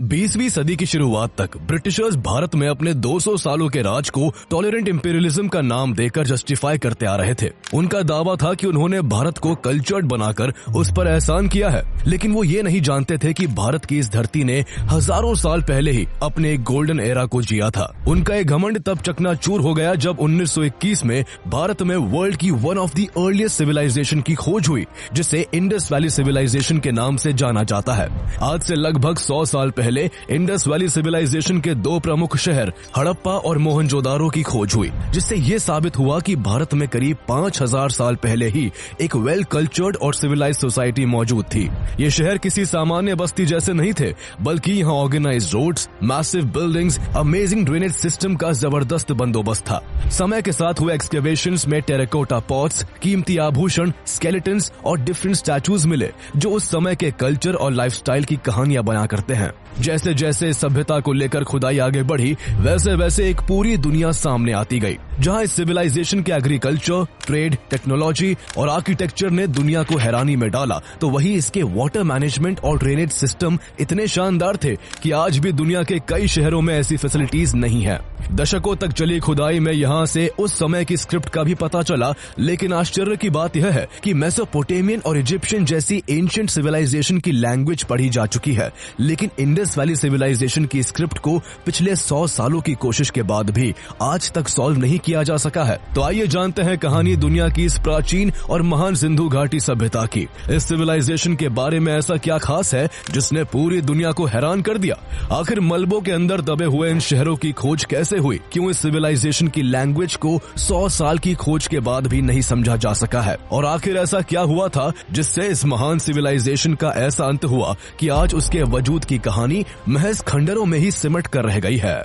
20वीं सदी की शुरुआत तक ब्रिटिशर्स भारत में अपने 200 सालों के राज को टॉलरेंट इंपीरियलिज्म का नाम देकर जस्टिफाई करते आ रहे थे। उनका दावा था कि उन्होंने भारत को कल्चर्ड बनाकर उस पर एहसान किया है, लेकिन वो ये नहीं जानते थे कि भारत की इस धरती ने हजारों साल पहले ही अपने एक गोल्डन एरा को जिया था। उनका एक घमंड तब चकनाचूर हो गया जब 1921 में भारत में वर्ल्ड की one of the earliest civilisation की खोज हुई, जिसे इंडस वैली सिविलाइजेशन के नाम से जाना जाता है। आज से लगभग 100 साल पहले इंडस वैली सिविलाइजेशन के दो प्रमुख शहर हड़प्पा और मोहनजोदारो की खोज हुई, जिससे ये साबित हुआ कि भारत में करीब 5000 साल पहले ही एक वेल कल्चर्ड और सिविलाइज्ड सोसाइटी मौजूद थी। ये शहर किसी सामान्य बस्ती जैसे नहीं थे, बल्कि यहाँ organised roads, massive buildings, amazing drainage system का जबरदस्त बंदोबस्त था। समय के साथ हुए एक्सकेवेशंस में टेराकोटा पॉट्स, कीमती आभूषण, स्केलेटन्स और डिफरेंट स्टैचूज मिले, जो उस समय के कल्चर और लाइफस्टाइल की कहानियां बयां करते हैं। जैसे जैसे सभ्यता को लेकर खुदाई आगे बढ़ी, वैसे वैसे एक पूरी दुनिया सामने आती गई, जहां इस सिविलाइजेशन के एग्रीकल्चर, ट्रेड, टेक्नोलॉजी और आर्किटेक्चर ने दुनिया को हैरानी में डाला, तो वही इसके वाटर मैनेजमेंट और ड्रेनेज सिस्टम इतने शानदार थे कि आज भी दुनिया के कई शहरों में ऐसी फैसिलिटीज नहीं है। दशकों तक चली खुदाई में यहाँ से उस समय की स्क्रिप्ट का भी पता चला, लेकिन आश्चर्य की बात यह है कि मेसोपोटामियन और इजिप्शियन जैसी एंशिएंट सिविलाइजेशन की लैंग्वेज पढ़ी जा चुकी है, लेकिन इंडस वैली सिविलाइजेशन की स्क्रिप्ट को पिछले 100 सालों की कोशिश के बाद भी आज तक सॉल्व नहीं किया जा सका है। तो आइए जानते हैं कहानी दुनिया की इस प्राचीन और महान सिंधु घाटी सभ्यता की। इस सिविलाइजेशन के बारे में ऐसा क्या खास है जिसने पूरी दुनिया को हैरान कर दिया? आखिर मलबों के अंदर दबे हुए इन शहरों की खोज कैसे हुई? क्यों इस सिविलाइजेशन की लैंग्वेज को 100 साल की खोज के बाद भी नहीं समझा जा सका है? और आखिर ऐसा क्या हुआ था जिससे इस महान सिविलाइजेशन का ऐसा अंत हुआ कि आज उसके वजूद की कहानी महज खंडरों में ही सिमट कर रह गई है।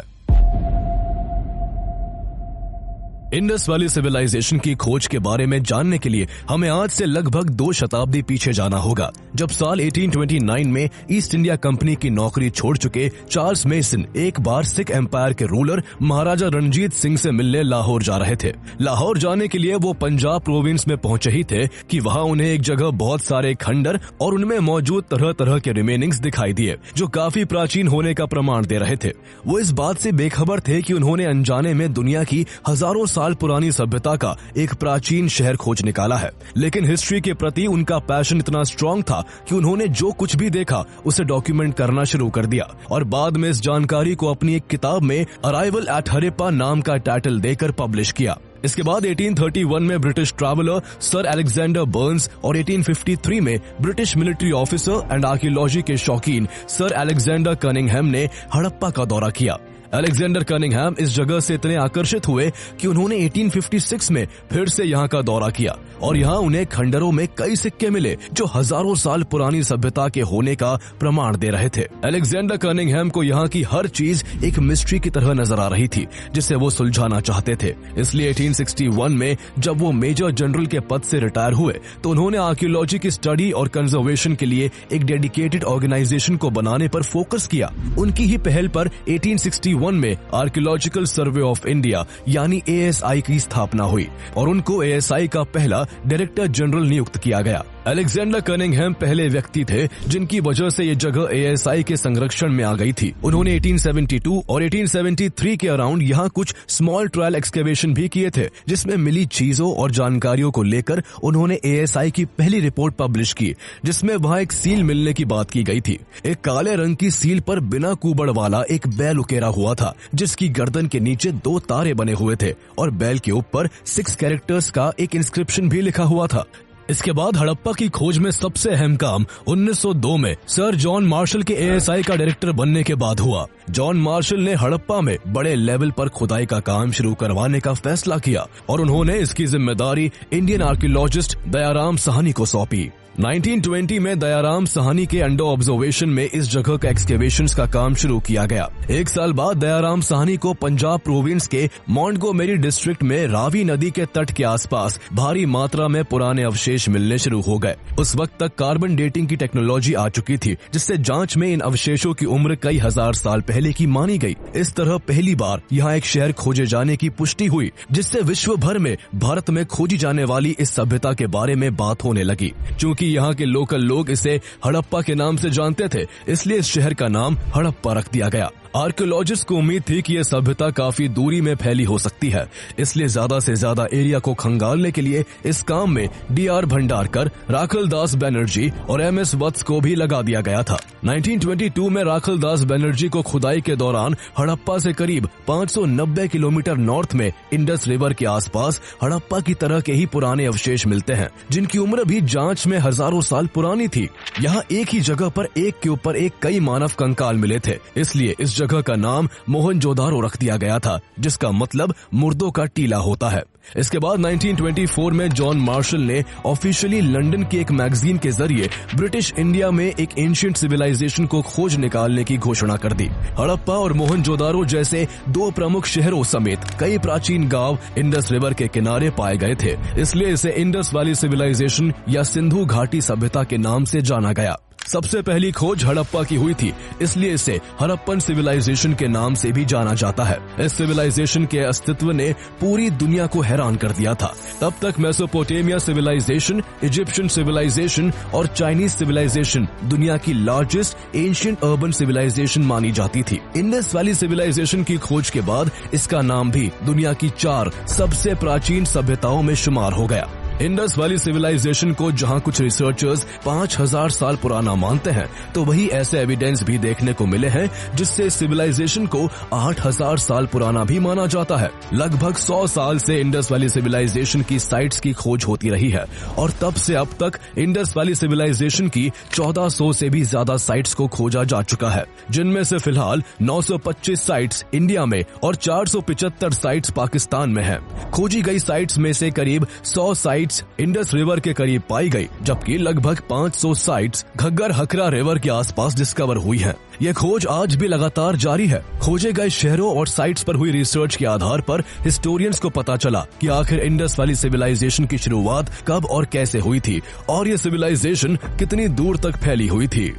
इंडस वैली सिविलाइजेशन की खोज के बारे में जानने के लिए हमें आज से लगभग 2 शताब्दी पीछे जाना होगा, जब साल 1829 में ईस्ट इंडिया कंपनी की नौकरी छोड़ चुके चार्ल्स मेसन एक बार सिख एम्पायर के रूलर महाराजा रणजीत सिंह से मिलने लाहौर जा रहे थे। लाहौर जाने के लिए वो पंजाब प्रोविंस में पहुंचे ही थे कि वहां उन्हें एक जगह बहुत सारे खंडर और उनमें मौजूद तरह तरह के रिमेनिंग्स दिखाई दिए, जो काफी प्राचीन होने का प्रमाण दे रहे थे। वो इस बात से बेखबर थे कि उन्होंने अनजाने में दुनिया की हजारों साल पुरानी सभ्यता का एक प्राचीन शहर खोज निकाला है, लेकिन हिस्ट्री के प्रति उनका पैशन इतना स्ट्रांग था कि उन्होंने जो कुछ भी देखा उसे डॉक्यूमेंट करना शुरू कर दिया और बाद में इस जानकारी को अपनी एक किताब में अराइवल एट हड़प्पा नाम का टाइटल देकर पब्लिश किया। इसके बाद 1831 में British traveller sir Alexander Burns और 1853 में British military officer and archaeology के शौकीन सर अलेक्जेंडर कनिंघम ने हड़प्पा का दौरा किया। अलेक्जेंडर कनिंघम इस जगह से इतने आकर्षित हुए कि उन्होंने 1856 में फिर से यहाँ का दौरा किया और यहाँ उन्हें खंडरों में कई सिक्के मिले जो हजारों साल पुरानी सभ्यता के होने का प्रमाण दे रहे थे। अलेक्जेंडर कनिंघम को यहाँ की हर चीज एक मिस्ट्री की तरह नजर आ रही थी, जिसे वो सुलझाना चाहते थे। इसलिए 1861 में जब वो मेजर जनरल के पद से रिटायर हुए तो उन्होंने आर्कियोलॉजी की स्टडी और कंजर्वेशन के लिए एक डेडिकेटेड ऑर्गेनाइजेशन को बनाने पर फोकस किया। उनकी ही पहल पर 1861 में आर्कियोलॉजिकल सर्वे ऑफ इंडिया यानी ASI की स्थापना हुई और उनको ASI का पहला डायरेक्टर जनरल नियुक्त किया गया। अलेक्जेंडर कनिंघम पहले व्यक्ति थे जिनकी वजह से ये जगह ASI के संरक्षण में आ गई थी। उन्होंने 1872 और 1873 के अराउंड यहाँ कुछ स्मॉल ट्रायल एक्सकेवेशन भी किए थे, जिसमें मिली चीजों और जानकारियों को लेकर उन्होंने ASI की पहली रिपोर्ट पब्लिश की, जिसमें वहाँ एक सील मिलने की बात की गई थी। एक काले रंग की सील पर बिना कुबड़ वाला एक बैल उकेरा हुआ था, जिसकी गर्दन के नीचे 2 तारे बने हुए थे और बैल के ऊपर 6 कैरेक्टर्स का एक इंस्क्रिप्शन भी लिखा हुआ था। इसके बाद हड़प्पा की खोज में सबसे अहम काम 1902 में सर जॉन मार्शल के ASI का डायरेक्टर बनने के बाद हुआ। जॉन मार्शल ने हड़प्पा में बड़े लेवल पर खुदाई का काम शुरू करवाने का फैसला किया और उन्होंने इसकी जिम्मेदारी इंडियन आर्कियोलॉजिस्ट दयाराम साहनी को सौंपी। 1920 में दयाराम साहनी के अंडर ऑब्जर्वेशन में इस जगह का एक्सकेवेशंस का काम शुरू किया गया। एक साल बाद दयाराम साहनी को पंजाब प्रोविंस के मोंटगोमेरी डिस्ट्रिक्ट में रावी नदी के तट के आसपास भारी मात्रा में पुराने अवशेष मिलने शुरू हो गए। उस वक्त तक कार्बन डेटिंग की टेक्नोलॉजी आ चुकी थी, जिससे जांच में इन अवशेषों की उम्र कई हजार साल पहले की मानी गई। इस तरह पहली बार यहाँ एक शहर खोजे जाने की पुष्टि हुई, जिससे विश्व भर में भारत में खोजी जाने वाली इस सभ्यता के बारे में बात होने लगी। चूँकि क्योंकि यहाँ के लोकल लोग इसे हड़प्पा के नाम से जानते थे, इसलिए इस शहर का नाम हड़प्पा रख दिया गया। आर्कियोलॉजिस्ट को उम्मीद थी कि यह सभ्यता काफी दूरी में फैली हो सकती है, इसलिए ज्यादा से ज्यादा एरिया को खंगालने के लिए इस काम में D.R. भंडारकर, राखल दास बनर्जी और M.S. वत्स को भी लगा दिया गया था। 1922 में राखल दास बनर्जी को खुदाई के दौरान हड़प्पा से करीब 590 किलोमीटर नॉर्थ में इंडस रिवर के आसपास हड़प्पा की तरह के ही पुराने अवशेष मिलते हैं, जिनकी उम्र भी जांच में हजारों साल पुरानी थी। यहाँ एक ही जगह पर एक के ऊपर एक कई मानव कंकाल मिले थे, इसलिए इस जगह का नाम मोहनजोदारो रख दिया गया था, जिसका मतलब मुर्दों का टीला होता है। इसके बाद 1924 में जॉन मार्शल ने ऑफिशियली लंदन की एक मैगजीन के जरिए ब्रिटिश इंडिया में एक एंशिएंट सिविलाइजेशन को खोज निकालने की घोषणा कर दी। हड़प्पा और मोहनजोदारो जैसे दो प्रमुख शहरों समेत कई प्राचीन गांव इंडस रिवर के किनारे पाए गए थे, इसलिए इसे इंडस वैली सिविलाइजेशन या सिंधु घाटी सभ्यता के नाम से जाना गया। सबसे पहली खोज हड़प्पा की हुई थी, इसलिए इसे हड़प्पन सिविलाइजेशन के नाम से भी जाना जाता है। इस सिविलाइजेशन के अस्तित्व ने पूरी दुनिया को हैरान कर दिया था। तब तक मेसोपोटामिया सिविलाइजेशन, इजिप्शियन सिविलाइजेशन और चाइनीज सिविलाइजेशन दुनिया की लार्जेस्ट एंशिएंट अर्बन सिविलाइजेशन मानी जाती थी। इंडस वैली सिविलाइजेशन की खोज के बाद इसका नाम भी दुनिया की 4 सबसे प्राचीन सभ्यताओं में शुमार हो गया। इंडस वैली सिविलाइजेशन को जहां कुछ रिसर्चर्स 5000 साल पुराना मानते हैं, तो वही ऐसे एविडेंस भी देखने को मिले हैं जिससे सिविलाइजेशन को 8000 साल पुराना भी माना जाता है। लगभग 100 साल से इंडस वैली सिविलाइजेशन की साइट्स की खोज होती रही है और तब से अब तक इंडस वैली सिविलाइजेशन की 1400 से भी ज्यादा साइट्स को खोजा जा चुका है, जिनमें से फिलहाल 925 साइट्स इंडिया में और 475 साइट्स पाकिस्तान में है। खोजी गई साइट्स में से करीब 100 साइट्स इंडस रिवर के करीब पाई गई, जबकि लगभग 500 साइट्स घग्गर हकरा रिवर के आसपास डिस्कवर हुई हैं। यह खोज आज भी लगातार जारी है। खोजे गए शहरों और साइट्स पर हुई रिसर्च के आधार पर हिस्टोरियंस को पता चला कि आखिर इंडस वैली सिविलाइजेशन की शुरुआत कब और कैसे हुई थी और यह सिविलाइजेशन कितनी दूर तक फैली हुई थी।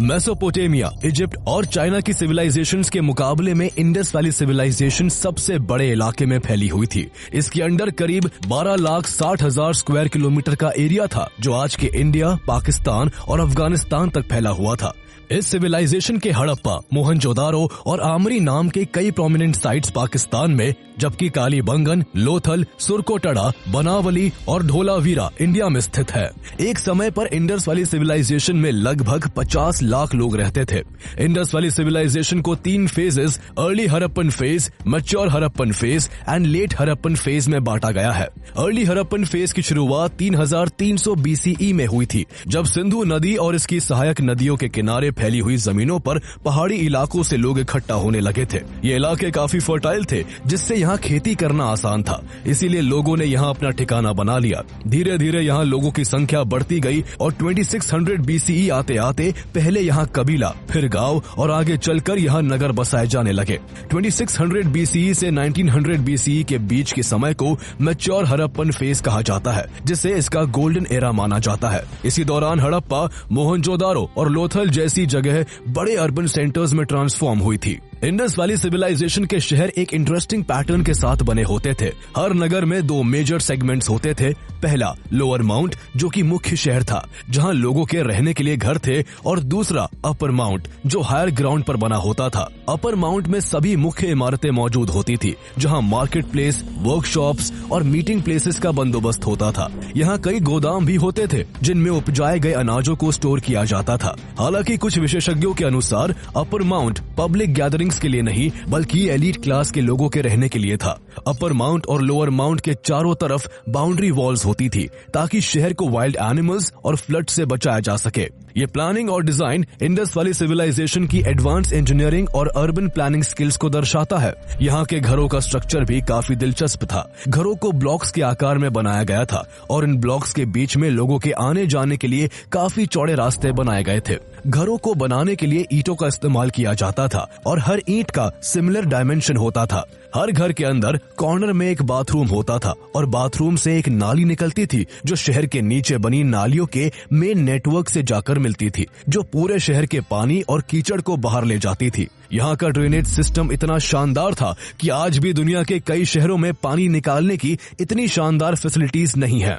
मेसोपोटामिया, इजिप्ट और चाइना की सिविलाइजेशंस के मुकाबले में इंडस वैली सिविलाइजेशन सबसे बड़े इलाके में फैली हुई थी। इसके अंडर करीब 12,60,000 स्क्वायर किलोमीटर का एरिया था, जो आज के इंडिया, पाकिस्तान और अफगानिस्तान तक फैला हुआ था। इस सिविलाइजेशन के हड़प्पा, मोहनजोदारो और आमरी नाम के कई प्रोमिनेंट साइट्स पाकिस्तान में, जबकि कालीबंगन, लोथल, सुरकोटड़ा, बनावली और धोलावीरा इंडिया में स्थित है। एक समय पर इंडस वैली सिविलाइजेशन में लगभग 50 लाख लोग रहते थे। इंडस वैली सिविलाइजेशन को 3 phases, early Harappan phase, mature Harappan phase and let Harappan phase में बांटा गया है। अर्ली हड़प्पन फेज की शुरुआत 3300 BCE में हुई थी, जब सिंधु नदी और इसकी सहायक नदियों के किनारे फैली हुई जमीनों पर पहाड़ी इलाकों से लोग इकट्ठा होने लगे थे। ये इलाके काफी फर्टाइल थे, जिससे यहाँ खेती करना आसान था, इसीलिए लोगों ने यहाँ अपना ठिकाना बना लिया। धीरे धीरे यहाँ लोगों की संख्या बढ़ती गई और 2600 BCE आते आते पहले यहाँ कबीला, फिर गांव और आगे चलकर यहाँ नगर बसाए जाने लगे। 2600 BCE से 1900 BCE के बीच के समय को मैच्योर हड़प्पन फेज कहा जाता है, जिसे इसका गोल्डन एरा माना जाता है। इसी दौरान हड़प्पा, मोहनजोदारो और लोथल जैसी जगह बड़े अर्बन सेंटर्स में ट्रांसफॉर्म हुई थी। इंडस वैली सिविलाइजेशन के शहर एक इंटरेस्टिंग पैटर्न के साथ बने होते थे। हर नगर में 2 मेजर सेगमेंट्स होते थे। पहला लोअर माउंट, जो कि मुख्य शहर था, जहां लोगों के रहने के लिए घर थे, और दूसरा अपर माउंट, जो हायर ग्राउंड पर बना होता था। अपर माउंट में सभी मुख्य इमारतें मौजूद होती थी, जहां मार्केट प्लेस, वर्कशॉप्स और मीटिंग प्लेसेस का बंदोबस्त होता था। यहाँ कई गोदाम भी होते थे, जिनमें उपजाए गए अनाजों को स्टोर किया जाता था। हालांकि कुछ विशेषज्ञों के अनुसार अपर माउंट पब्लिक गैदरिंग्स के लिए नहीं, बल्कि एलीट क्लास के लोगों के रहने के लिए था। अपर माउंट और लोअर माउंट के चारों तरफ बाउंड्री वॉल्स होती थी, ताकि शहर को वाइल्ड एनिमल्स और फ्लड से बचाया जा सके। ये प्लानिंग और डिजाइन इंडस वैली सिविलाइजेशन की एडवांस इंजीनियरिंग और अर्बन प्लानिंग स्किल्स को दर्शाता है। यहाँ के घरों का स्ट्रक्चर भी काफी दिलचस्प था। घरों को ब्लॉक्स के आकार में बनाया गया था और इन ब्लॉक्स के बीच में लोगों के आने जाने के लिए काफी चौड़े रास्ते बनाए गए थे। घरों को बनाने के लिए ईंटों का इस्तेमाल किया जाता था और हर ईंट का सिमिलर डायमेंशन होता था। हर घर के अंदर कॉर्नर में एक बाथरूम होता था और बाथरूम से एक नाली निकलती थी जो शहर के नीचे बनी नालियों के मेन नेटवर्क से जाकर मिलती थी, जो पूरे शहर के पानी और कीचड़ को बाहर ले जाती थी। यहाँ का ड्रेनेज सिस्टम इतना शानदार था कि आज भी दुनिया के कई शहरों में पानी निकालने की इतनी शानदार फैसिलिटीज नहीं है।